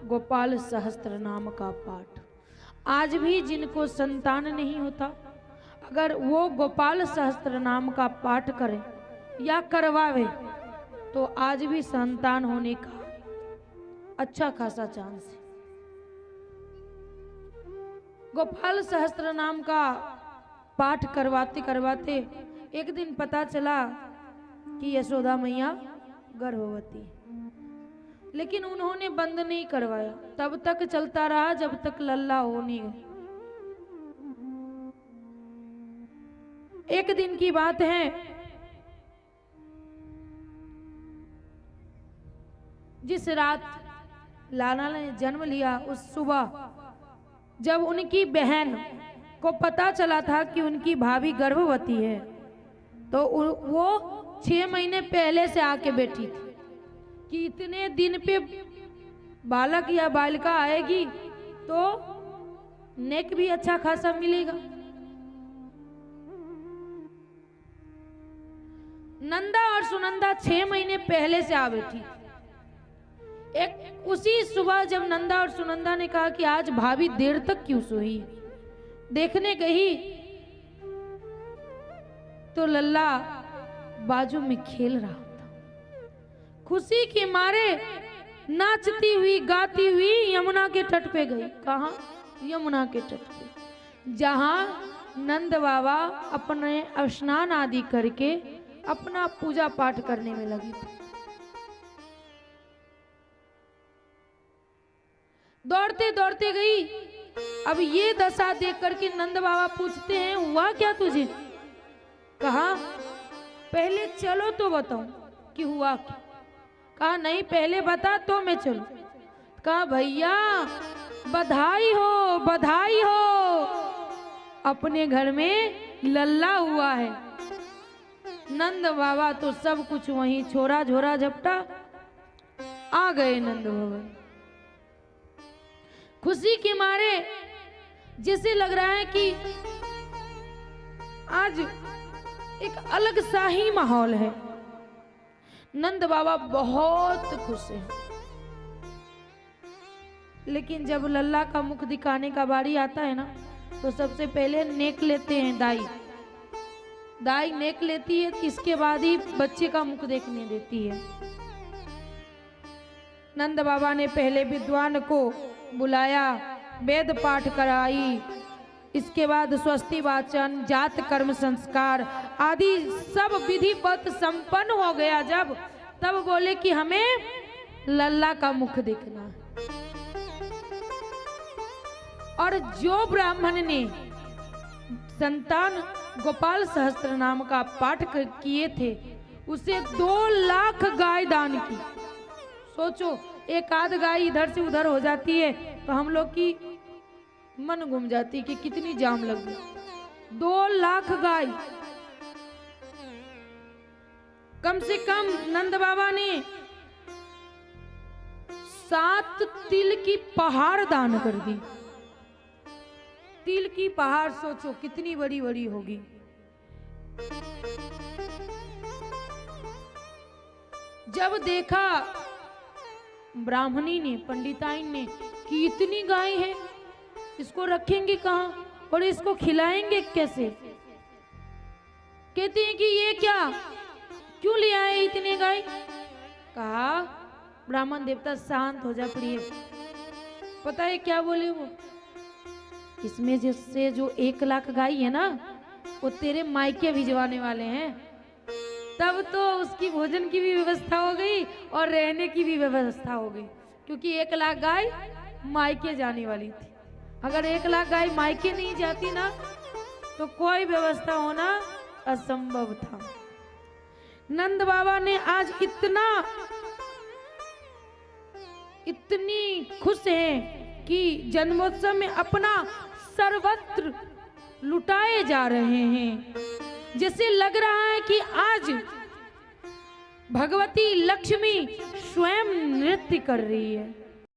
गोपाल सहस्त्र नाम का पाठ। आज भी जिनको संतान नहीं होता, अगर वो गोपाल सहस्त्र नाम का पाठ करें या करवावे तो आज भी संतान होने का अच्छा खासा चांस है। गोपाल सहस्त्र नाम का पाठ करवाते करवाते एक दिन पता चला कि यशोदा मैया गर्भवती, लेकिन उन्होंने बंद नहीं करवाया, तब तक चलता रहा जब तक लल्ला हो नहीं गया। एक दिन की बात है, जिस रात लाला ने जन्म लिया उस सुबह जब उनकी बहन को पता चला था कि उनकी भाभी गर्भवती है, तो वो 6 महीने पहले से आके बैठी थी कि इतने दिन पे बालक या बालिका आएगी तो नेक भी अच्छा खासा मिलेगा। नंदा और सुनंदा 6 महीने पहले से आ बैठी। एक उसी सुबह जब नंदा और सुनंदा ने कहा कि आज भाभी देर तक क्यों सोई, देखने गई तो लल्ला बाजू में खेल रहा था। खुशी के मारे नाचती हुई गाती हुई यमुना के तट पे गई। कहाँ? यमुना के तट पे, जहां नंद बाबा अपने स्नान आदि करके अपना पूजा पाठ करने में लगी थी। दौड़ते दौड़ते गई। अब ये दशा देख करके नंद बाबा पूछते हैं, हुआ क्या तुझे? कहा पहले चलो तो बताऊं कि हुआ क्या। कहा नहीं, पहले बता तो मैं चलूं। कहा भैया बधाई हो, बधाई हो, अपने घर में लल्ला हुआ है। नंद बाबा तो सब कुछ वहीं छोरा झोरा झपटा आ गए नंद बाबा। खुशी के मारे जैसे लग रहा है कि आज एक अलग सा ही माहौल है। नंद बाबा बहुत खुश हैं, लेकिन जब लल्ला का मुख दिखाने का बारी आता है ना, तो सबसे पहले नेक लेते हैं दाई। दाई नेक लेती है, इसके बाद ही बच्चे का मुख देखने देती है। नंद बाबा ने पहले विद्वान को बुलाया, वेद पाठ कराई, इसके बाद स्वस्ति वाचन, जात कर्म संस्कार आदि सब विधिवत संपन्न हो गया। जब तब बोले कि हमें लल्ला का मुख देखना है। और जो ब्राह्मण ने संतान गोपाल सहस्त्र नाम का पाठ किए थे, उसे 2 लाख गाय दान की। सोचो, एक आध गाय इधर से उधर हो जाती है तो हम लोग की मन घूम जाती कि कितनी जाम लग गई। 2 लाख गाय, कम से कम नंद बाबा ने 7 तिल की पहाड़ दान कर दी। तिल की पहाड़ सोचो कितनी बड़ी बड़ी होगी। जब देखा ब्राह्मणी ने, पंडिताइन ने कि इतनी गाय है, इसको रखेंगे कहाँ और इसको खिलाएंगे कैसे? कहते हैं कि ये क्या, क्यों ले आए इतने गाय? कहा ब्राह्मण देवता शांत हो जा प्रिय। पता है क्या बोले वो? इसमें जिससे जो 1 लाख गाय है ना, वो तेरे मायके भिजवाने वाले हैं। तब तो उसकी भोजन की भी व्यवस्था हो गई और रहने की भी व्यवस्था हो गई, क्योंकि 1 लाख गाय मायके जाने वाली थी। अगर 1 लाख गाय मायके नहीं जाती ना, तो कोई व्यवस्था होना असंभव था। नंद बाबा ने आज इतनी खुश हैं कि जन्मोत्सव में अपना सर्वत्र लुटाए जा रहे हैं। जैसे लग रहा है कि आज भगवती लक्ष्मी स्वयं नृत्य कर रही है।